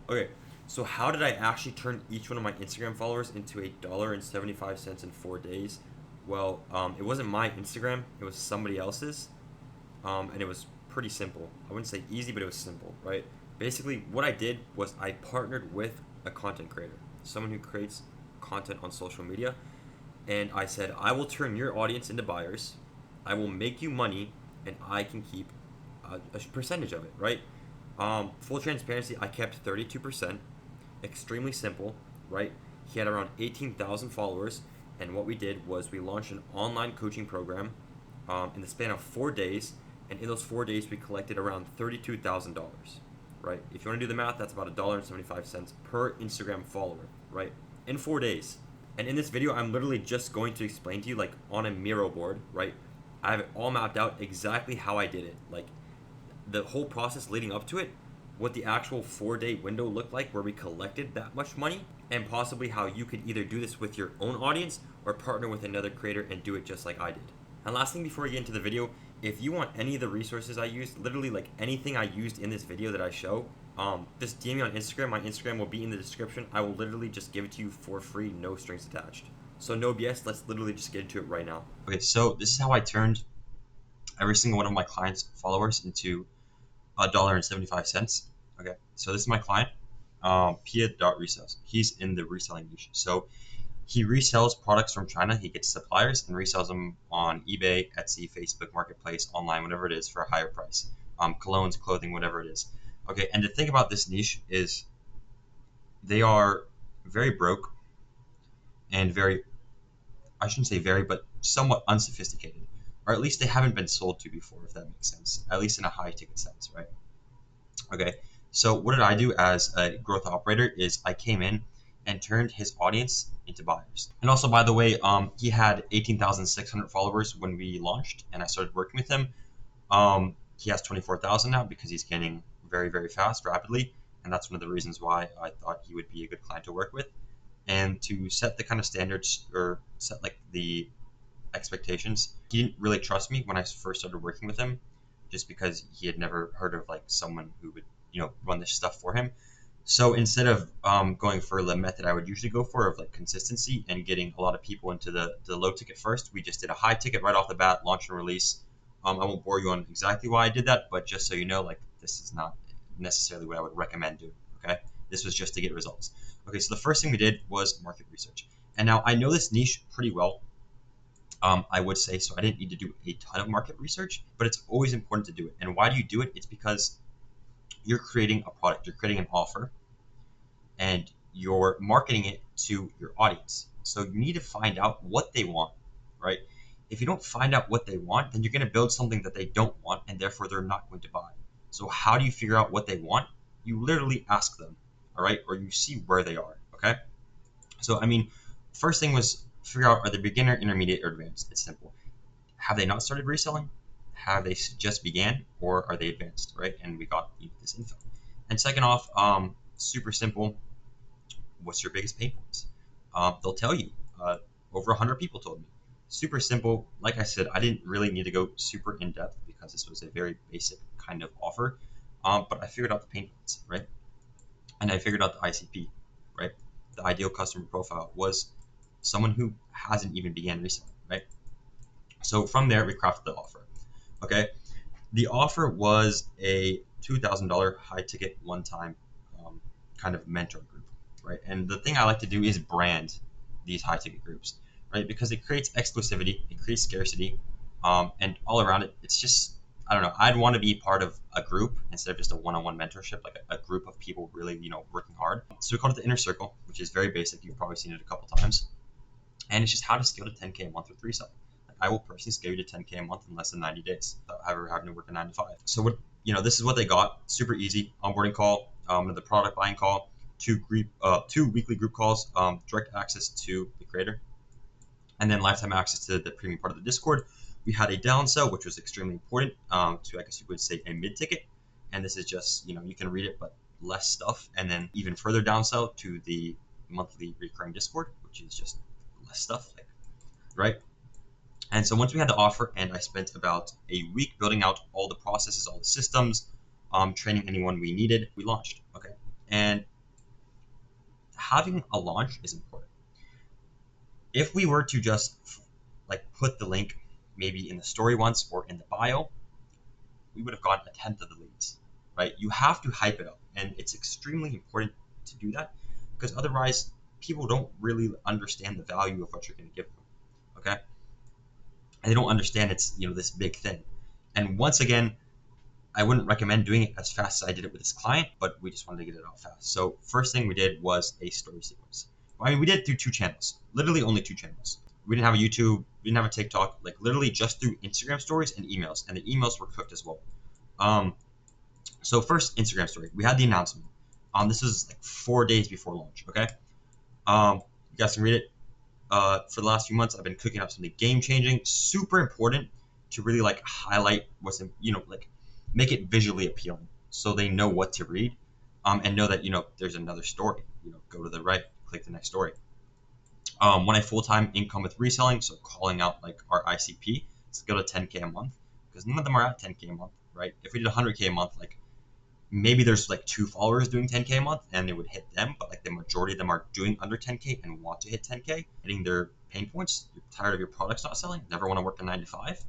Okay, so how did I actually turn each one of my Instagram followers into $1.75 in 4 days? Well, it wasn't my Instagram; it was somebody else's, and it was pretty simple. I wouldn't say easy, but it was simple, right? Basically, what I did was I partnered with a content creator, someone who creates content on social media, and I said, I will turn your audience into buyers, I will make you money, and I can keep a percentage of it, right? Full transparency, I kept 32%. Extremely simple, right? He had around 18,000 followers, and what we did was we launched an online coaching program in the span of 4 days, and in those 4 days, we collected around $32,000, right? If you want to do the math, that's about $1.75 per Instagram follower, right? In 4 days. And in this video, I'm literally just going to explain to you, like on a Miro board, right? I have it all mapped out exactly how I did it. Like the whole process leading up to it, what the actual 4 day window looked like where we collected that much money, and possibly how you could either do this with your own audience or partner with another creator and do it just like I did. And last thing before we get into the video, if you want any of the resources I used, literally like anything I used in this video that I show, just DM me on Instagram. My Instagram will be in the description. I will literally just give it to you for free, no strings attached. So no BS, let's literally just get into it right now. Okay, so this is how I turned every single one of my clients' followers into $1.75. Okay, so this is my client, Pia Resells. He's in the reselling niche. So he resells products from China. He gets suppliers and resells them on eBay, Etsy, Facebook Marketplace, online, whatever it is, for a higher price. Colognes, clothing, whatever it is. Okay, and the thing about this niche is they are very broke and very, I shouldn't say very, but somewhat unsophisticated. Or at least they haven't been sold to before, if that makes sense. At least in a high ticket sense, right? Okay, so what did I do as a growth operator is I came in and turned his audience into buyers. And also, by the way, he had 18,600 followers when we launched, and I started working with him. He has 24,000 now because he's gaining very, very fast, rapidly, and that's one of the reasons why I thought he would be a good client to work with. And to set the kind of standards or set like the expectations, he didn't really trust me when I first started working with him, just because he had never heard of like someone who would run this stuff for him. So instead of going for the method I would usually go for of like consistency and getting a lot of people into the low ticket first, we just did a high ticket right off the bat, launch and release. I won't bore you on exactly why I did that, but just so you know, like this is not necessarily what I would recommend doing. Okay, this was just to get results. Okay, so the first thing we did was market research, and now I know this niche pretty well. I would say so. I didn't need to do a ton of market research, but it's always important to do it. And why do you do it? It's because you're creating a product, you're creating an offer, and you're marketing it to your audience. So you need to find out what they want, right? If you don't find out what they want, then you're going to build something that they don't want, and therefore they're not going to buy. So how do you figure out what they want? You literally ask them, all right, or you see where they are. Okay. So I mean, first thing was figure out, are they beginner, intermediate, or advanced? It's simple. Have they not started reselling? Have they just began, or are they advanced, right? And we got this info. And second off, super simple. What's your biggest pain points? They'll tell you. Over 100 people told me. Super simple. Like I said, I didn't really need to go super in depth because this was a very basic kind of offer. But I figured out the pain points, right? And I figured out the ICP, right? The ideal customer profile was someone who hasn't even began reselling, right? So from there, we crafted the offer. Okay, the offer was a $2,000 high ticket one time kind of mentor group, right? And the thing I like to do is brand these high ticket groups, right? Because it creates exclusivity, it creates scarcity, and all around it, it's just, I don't know. I'd want to be part of a group instead of just a one-on-one mentorship, like a group of people really, working hard. So we called it the inner circle, which is very basic. You've probably seen it a couple times, and it's just how to scale to 10K a month with resell. Like I will personally scale you to 10K a month in less than 90 days without ever having to work a 9 to 5. So what this is what they got. Super easy onboarding call, the product buying call, two weekly group calls, direct access to the creator, and then lifetime access to the premium part of the Discord. We had a downsell, which was extremely important to, I guess you would say, a mid ticket. And this is just, you can read it, but less stuff. And then even further downsell to the monthly recurring Discord, which is just less stuff, like, right? And so once we had the offer, and I spent about a week building out all the processes, all the systems, training anyone we needed, we launched. Okay. And having a launch is important. If we were to just like put the link maybe in the story once or in the bio, we would have gotten a tenth of the leads, right? You have to hype it up, and it's extremely important to do that because otherwise people don't really understand the value of what you're going to give them, okay? And they don't understand it's this big thing. And once again, I wouldn't recommend doing it as fast as I did it with this client, but we just wanted to get it out fast. So first thing we did was a story sequence. I mean, we did it through 2 channels, literally only 2 channels. We didn't have a YouTube, we didn't have a TikTok, like literally just through Instagram stories and emails, and the emails were cooked as well. So first Instagram story, we had the announcement. This was like 4 days before launch. Okay. You guys can read it. For the last few months, I've been cooking up something game changing, super important to really like highlight what's like make it visually appealing so they know what to read, and know that there's another story. Go to the right, click the next story. When I full-time income with reselling, so calling out like our ICP, let's go to 10K a month because none of them are at 10K a month, right? If we did 100K a month, like maybe there's like 2 followers doing 10K a month and they would hit them, but like the majority of them are doing under 10K and want to hit 10K, hitting their pain points. You're tired of your products not selling, never want to work a 9 to 5.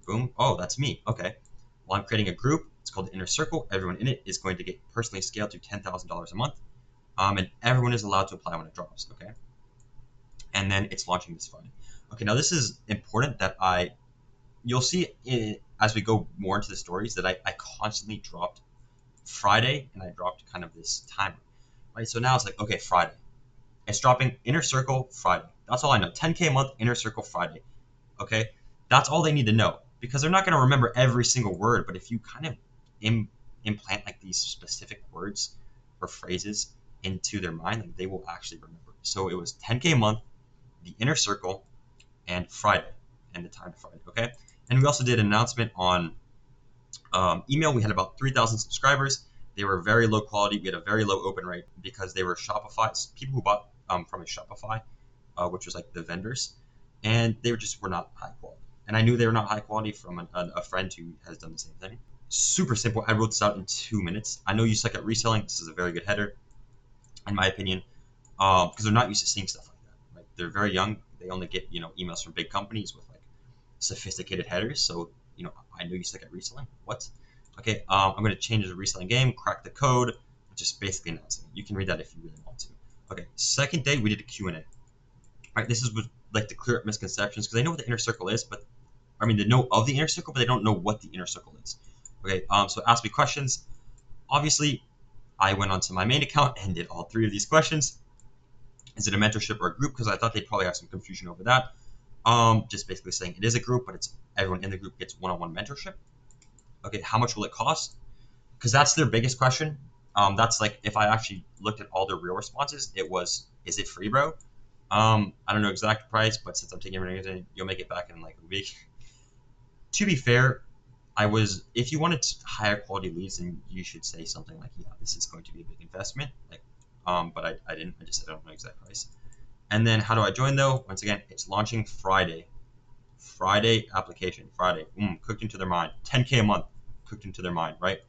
Boom. Oh, that's me. Okay. Well, I'm creating a group. It's called the Inner Circle. Everyone in it is going to get personally scaled to $10,000 a month. And everyone is allowed to apply when it drops. Okay. And then it's launching this Friday. Okay. Now this is important that you'll see as we go more into the stories that I constantly dropped Friday and I dropped kind of this timer, right? So now it's like, okay, Friday. It's dropping Inner Circle Friday. That's all I know. 10K a month, Inner Circle Friday. Okay. That's all they need to know because they're not going to remember every single word. But if you kind of implant like these specific words or phrases into their mind, like they will actually remember. So it was 10K a month, the Inner Circle, and Friday, and the time to Friday. Okay. And we also did an announcement on email. We had about 3,000 subscribers. They were very low quality. We had a very low open rate because they were Shopify people who bought from a Shopify, which was like the vendors, and they were not high quality. And I knew they were not high quality from a friend who has done the same thing. Super simple. I wrote this out in 2 minutes. I know you suck at reselling. This is a very good header, in my opinion, because they're not used to seeing stuff like that. Right? They're very young. They only get emails from big companies with like sophisticated headers. So I know you suck at reselling. What? Okay. I'm going to change the reselling game. Crack the code. Just basically announcing it. You can read that if you really want to. Okay. Second day we did a Q&A. All right. This is like to clear up misconceptions because they know what the Inner Circle is, but they know of the Inner Circle, but they don't know what the Inner Circle is. Okay. So ask me questions. Obviously, I went onto my main account and did all 3 of these questions. Is it a mentorship or a group? Because I thought they'd probably have some confusion over that. Just basically saying it is a group, but it's everyone in the group gets one-on-one mentorship. Okay, how much will it cost? Because that's their biggest question. That's like if I actually looked at all their real responses, it was, is it free, bro? I don't know exact price, but since I'm taking everything, you'll make it back in like a week. To be fair, if you wanted higher quality leads, then you should say something like, yeah, this is going to be a big investment. Like, but I didn't. I just said I don't know exact price. And then how do I join though? Once again, it's launching Friday. Friday application. Friday. Cooked into their mind. 10K a month. Cooked into their mind, right?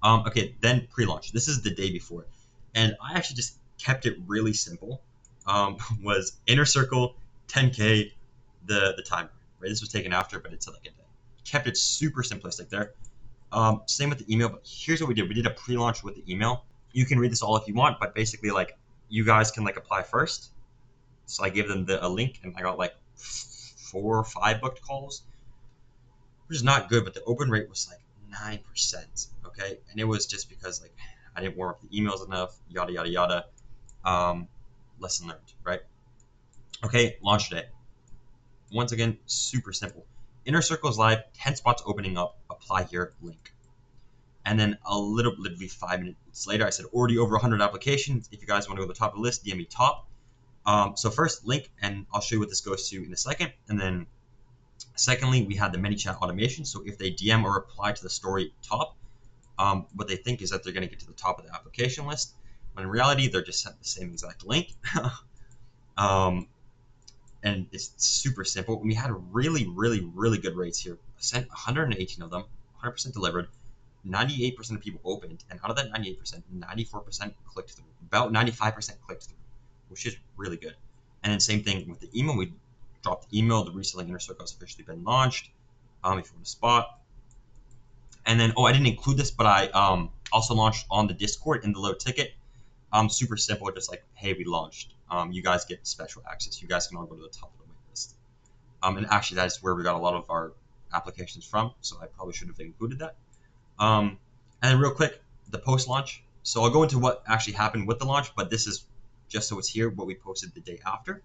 Okay, then pre-launch. This is the day before. And I actually just kept it really simple. Was Inner Circle, 10K, the timer. Right? This was taken after, but it's like a day. Kept it super simplistic there. Same with the email, but here's what we did. We did a pre-launch with the email. You can read this all if you want, but basically like you guys can like apply first. So I gave them a link and I got like 4 or 5 booked calls, which is not good, but the open rate was like 9%. Okay. And it was just because like I didn't warm up the emails enough, yada, yada, yada. Lesson learned, right? Okay. Launch day. Once again, super simple. Inner Circle is live, 10 spots opening up, apply here, link. And then literally 5 minutes later, I said already over 100 applications. If you guys want to go to the top of the list, DM me top. So first link, and I'll show you what this goes to in a second. And then secondly, we had the ManyChat automation. So if they DM or reply to the story top, what they think is that they're going to get to the top of the application list. When in reality, they're just sent the same exact link. And it's super simple. We had really, really, really good rates here. I sent 118 of them, 100% delivered. 98% of people opened, and out of that 98%, 94% clicked through. about 95% clicked through, which is really good. And then same thing with the email. We dropped the email. The reselling inner circle has officially been launched. If you want to spot. And then, I didn't include this, but I also launched on the Discord in the low ticket. Super simple, just like, hey, we launched. You guys get special access. You guys can all go to the top of the wait list. And actually, that is where we got a lot of our applications from, so I probably should have included that. And then real quick, the post-launch. So I'll go into what actually happened with the launch, but this is just so it's here, what we posted the day after.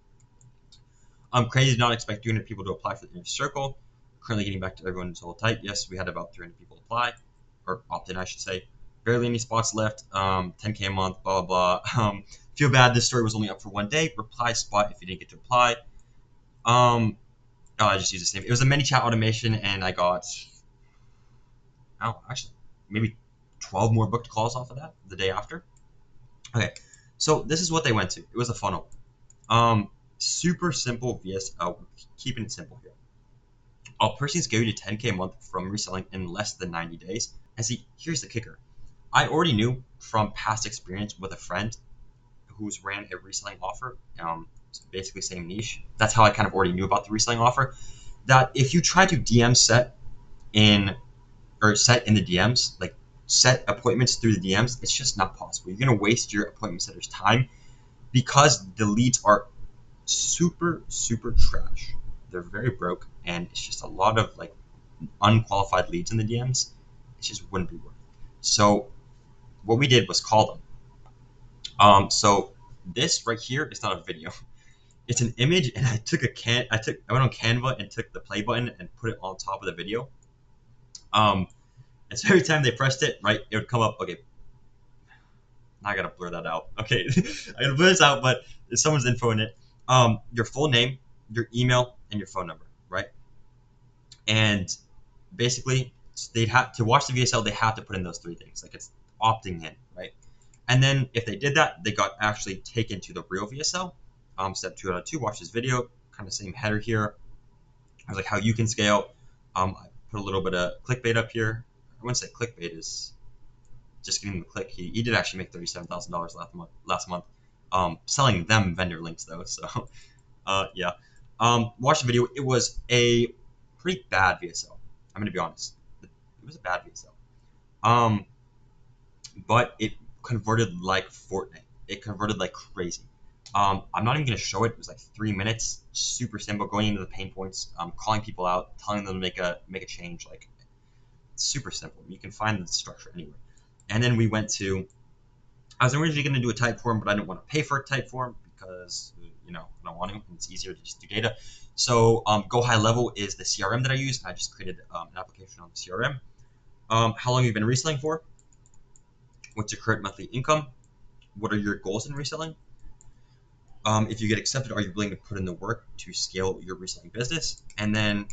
Crazy did not expect 200 people to apply for the inner circle. Currently getting back to everyone until tight. Yes, we had about 300 people apply, or opt in, I should say. Barely any spots left. 10K a month, blah, blah, blah. Feel bad, this story was only up for 1 day. Reply spot if you didn't get to apply. I just used the same. It was a ManyChat automation, and I got, actually, maybe 12 more booked calls off of that the day after. Okay, so this is what they went to. It was a funnel. Super simple VSL. Keeping it simple here. I'll personally scale you to 10K a month from reselling in less than 90 days. And see, here's the kicker. I already knew from past experience with a friend who's ran a reselling offer, basically same niche. That's how I kind of already knew about the reselling offer. That if you try to DM set in the DMs, like set appointments through the DMs, it's just not possible. You're gonna waste your appointment setter's time because the leads are super, super trash. They're very broke, and it's just a lot of like unqualified leads in the DMs. It just wouldn't be worth it. So what we did was call them. So this right here is not a video. It's an image, and I went on Canva and took the play button and put it on top of the video. And so every time they pressed it, right, it would come up. Okay, now I gotta blur that out. Okay, I gotta blur this out, but there's someone's info in it. Your full name, your email, and your phone number, right? And basically, they'd have to watch the VSL. They have to put in those 3 things. Like it's opting in, right? And then if they did that, they got actually taken to the real VSL. Step 2 out of 2. Watch this video. Kind of same header here. I was like, how you can scale. I put a little bit of clickbait up here. I wouldn't say clickbait is just getting the click. He did actually make $37,000 last month. Selling them vendor links though. So yeah. Watch the video. It was a pretty bad VSL. I'm gonna be honest. It was a bad VSL. But it converted like Fortnite. It converted like crazy. I'm not even gonna show it. It was like 3 minutes. Super simple. Going into the pain points. Calling people out, telling them to make a change. Like super simple. You can find the structure anywhere. And then we went to. I was originally going to do a type form, but I didn't want to pay for a type form because, I don't want to. It's easier to just do data. So Go High Level is the CRM that I use. I just created an application on the CRM. How long have you been reselling for? What's your current monthly income? What are your goals in reselling? If you get accepted, are you willing to put in the work to scale your reselling business? And then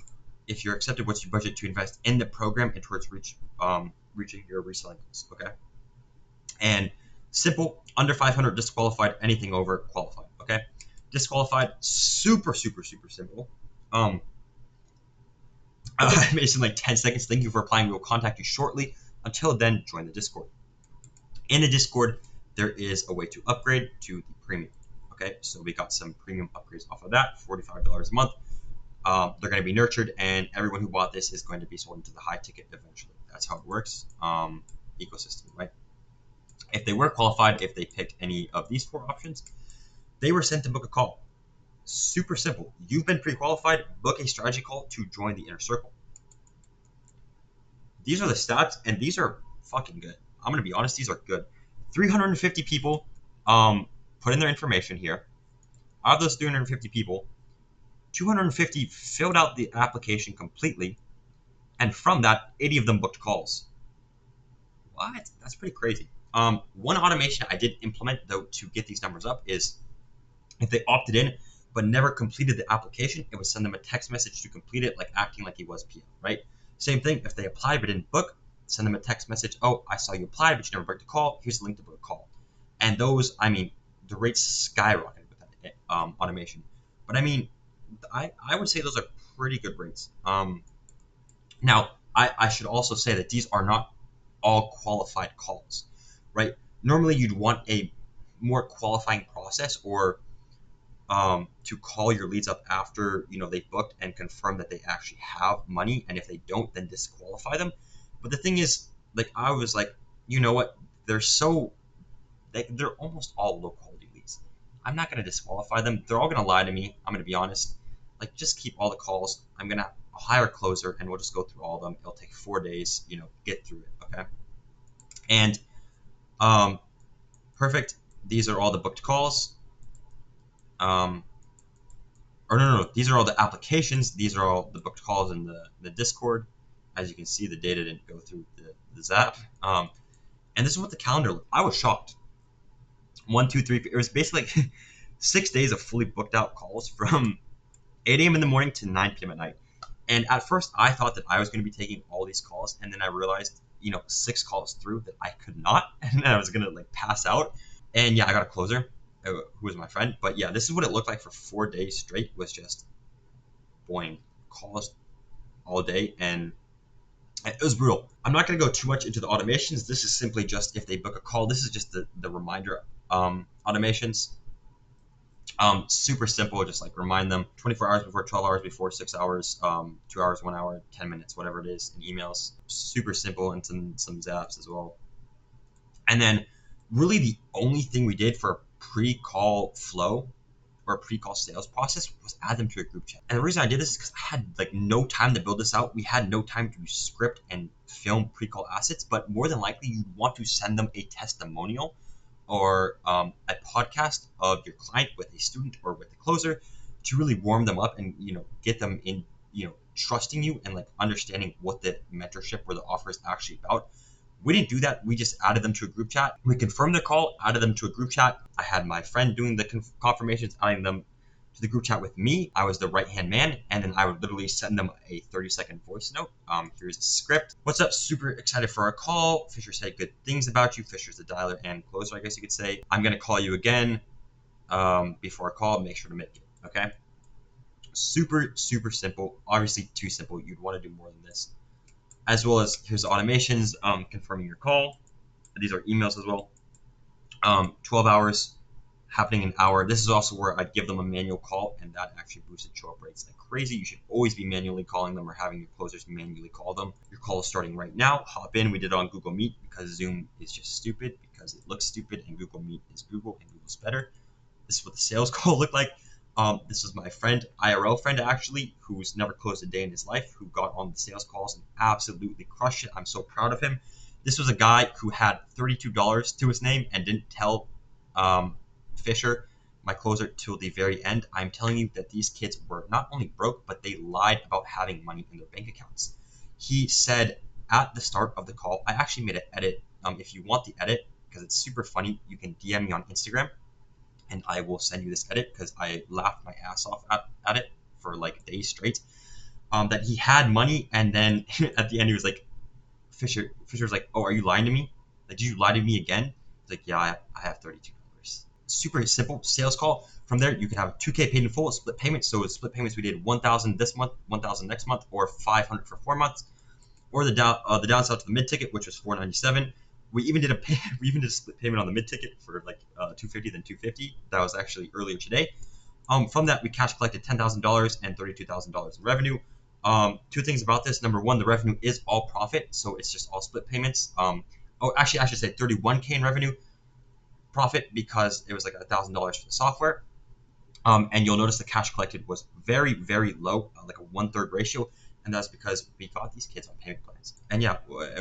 if you're accepted, what's your budget to invest in the program and towards reaching your reselling goals? Okay. And simple, under 500 disqualified, anything over qualified. Okay, disqualified, super, super, super simple. I made this in like 10 seconds. Thank you for applying. We will contact you shortly. Until then, join the Discord. In the Discord, there is a way to upgrade to the premium. Okay, so we got some premium upgrades off of that, $45 a month. They're going to be nurtured, and everyone who bought this is going to be sold into the high ticket eventually. That's how it works. Ecosystem, right? If they were qualified, if they picked any of these 4 options, they were sent to book a call. Super simple. You've been pre-qualified, book a strategy call to join the inner circle. These are the stats, and these are fucking good. I'm going to be honest, these are good. 350 people put in their information here. Out of those 350 people, 250 filled out the application completely, and from that, 80 of them booked calls. What? That's pretty crazy. One automation I did implement, though, to get these numbers up is if they opted in but never completed the application, it would send them a text message to complete it, like acting like he was PM, right? Same thing, if they applied but didn't book, send them a text message, oh, I saw you applied, but you never booked a call. Here's the link to book a call. And those, the rates skyrocketed with that automation. But I would say those are pretty good rates. Now, I should also say that these are not all qualified calls, right? Normally, you'd want a more qualifying process, or to call your leads up after they booked and confirm that they actually have money, and if they don't, then disqualify them. But the thing is, like, I was like, you know what, they're so they're almost all low quality leads. I'm not going to disqualify them. They're all going to lie to me. I'm going to be honest. Like, just keep all the calls. I'll hire a closer and we'll just go through all of them. It'll take 4 days, get through it. Okay. And um, perfect. These are all the booked calls. Or no. These are all the applications. These are all the booked calls in the Discord. As you can see, the data didn't go through the Zap. And this is what the calendar looked. I was shocked. 1, 2, 3. It was basically like 6 days of fully booked out calls from 8 a.m. in the morning to 9 p.m. at night. And at first, I thought that I was going to be taking all these calls, and then I realized, 6 calls through, that I could not, and then I was going to like pass out. And yeah, I got a closer who was my friend. But yeah, this is what it looked like for 4 days straight. Was just boing calls all day, and it was brutal. I'm not going to go too much into the automations. This is simply just if they book a call. This is just the reminder automations. Super simple, just like remind them 24 hours before, 12 hours before, 6 hours, 2 hours, 1 hour, 10 minutes, whatever it is, in emails. Super simple, and some zaps as well. And then really the only thing we did for pre-call flow or pre-call sales process was add them to a group chat. And the reason I did this is because I had like no time to build this out. We had no time to script and film pre-call assets, but more than likely you want to send them a testimonial or a podcast of your client with a student or with a closer to really warm them up and get them in trusting you and like understanding what the mentorship or the offer is actually about. We didn't do that. We just added them to a group chat. We confirmed the call, added them to a group chat. I had my friend doing the confirmations, adding them to the group chat with me. I was the right-hand man, and then I would literally send them a 30-second voice note. Here's a script. What's up? Super excited for our call. Fisher said good things about you. Fisher's the dialer and closer, I guess you could say. I'm going to call you again before a call. Make sure to make it, okay? Super, super simple. Obviously, too simple. You'd want to do more than this. As well as here's the automations, confirming your call. These are emails as well. 12 hours, happening an hour. This is also where I'd give them a manual call, and that actually boosted show-up rates like crazy. You should always be manually calling them or having your closers manually call them. Your call is starting right now. Hop in. We did it on Google Meet because Zoom is just stupid, because it looks stupid, and Google Meet is Google, and Google's better. This is what the sales call looked like. This was my friend, IRL friend actually, who's never closed a day in his life, who got on the sales calls and absolutely crushed it. I'm so proud of him. This was a guy who had $32 to his name and didn't tell Fisher, my closer, till the very end. I'm telling you that these kids were not only broke, but they lied about having money in their bank accounts. He said at the start of the call, I actually made an edit. If you want the edit, because it's super funny, you can DM me on Instagram, and I will send you this edit because I laughed my ass off at it for like days straight. That he had money, and then at the end he was like, Fisher's like, oh, are you lying to me? Like, did you lie to me again? He's like, yeah, I have $32. Super simple sales call. From there, you can have 2K paid in full, split payments. So with split payments, we did 1,000 this month, 1,000 next month, or 500 for 4 months, or the downside to the mid ticket, which was $497. We even did a split payment on the mid ticket for like $250, then $250. That was actually earlier today. From that, we cash collected $10,000 and $32,000 in revenue. Two things about this. Number one, the revenue is all profit, so it's just all split payments. Actually, I should say 31K in revenue profit, because it was like $1,000 for the software. And you'll notice the cash collected was very, very low, like a 1/3 ratio. And that's because we got these kids on payment plans. And yeah,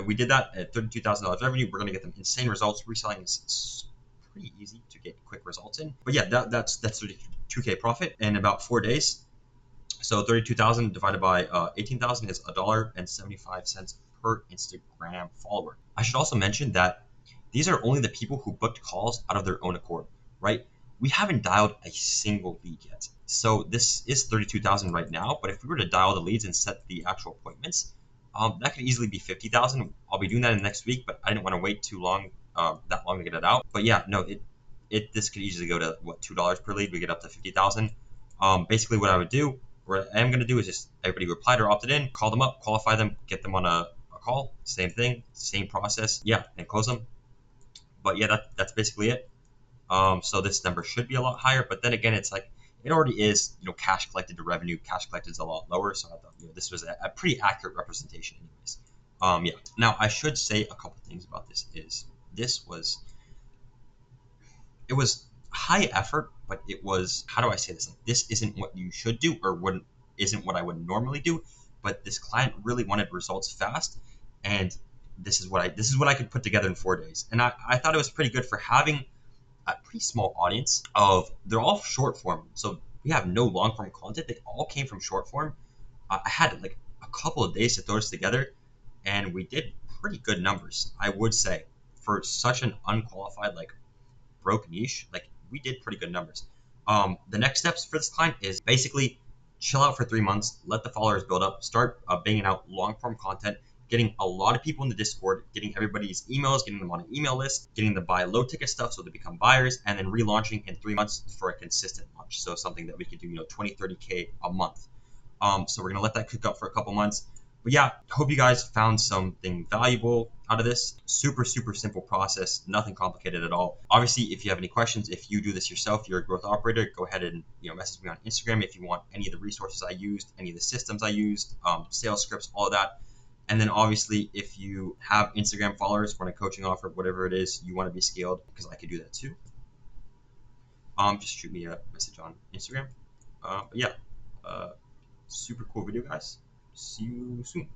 we did that at $32,000 revenue. We're going to get them insane results. Reselling is pretty easy to get quick results in. But yeah, that's 32K profit in about 4 days. So 32,000 divided by 18,000 is $1.75 per Instagram follower. I should also mention that these are only the people who booked calls out of their own accord, right? We haven't dialed a single lead yet. So this is 32,000 right now, but if we were to dial the leads and set the actual appointments, that could easily be 50,000. I'll be doing that in the next week, but I didn't want to wait too long, that long to get it out. But yeah, no, this could easily go to $2 per lead. We get up to 50,000. Basically what I would do, what I am going to do is just everybody who applied or opted in, call them up, qualify them, get them on a call, same thing, same process, yeah, and close them. But yeah, that's basically it. So this number should be a lot higher. But then again, it's like it already is, cash collected to revenue. Cash collected is a lot lower. So I thought, this was a pretty accurate representation, anyways. Yeah. Now I should say a couple things about this. This was it was high effort, but it was, how do I say this? Like, this isn't what you should do, or wouldn't isn't what I would normally do. But this client really wanted results fast, and this is what I could put together in 4 days. And I thought it was pretty good for having a pretty small audience of, they're all short form. So we have no long form content. They all came from short form. I had like a couple of days to throw this together, and we did pretty good numbers, I would say, for such an unqualified, like, broke niche. Like, we did pretty good numbers. The next steps for this client is basically chill out for 3 months, let the followers build up, start banging out long form content, getting a lot of people in the Discord, getting everybody's emails, getting them on an email list, getting them buy low ticket stuff so they become buyers, and then relaunching in 3 months for a consistent launch. So something that we could do, 20, 30K a month. So we're gonna let that cook up for a couple months. But yeah, hope you guys found something valuable out of this. Super, super simple process, nothing complicated at all. Obviously, if you have any questions, if you do this yourself, you're a growth operator, go ahead and message me on Instagram if you want any of the resources I used, any of the systems I used, sales scripts, all of that. And then obviously, if you have Instagram followers, want a coaching offer, whatever it is, you want to be scaled, because I could do that too. Just shoot me a message on Instagram. But yeah, super cool video, guys. See you soon.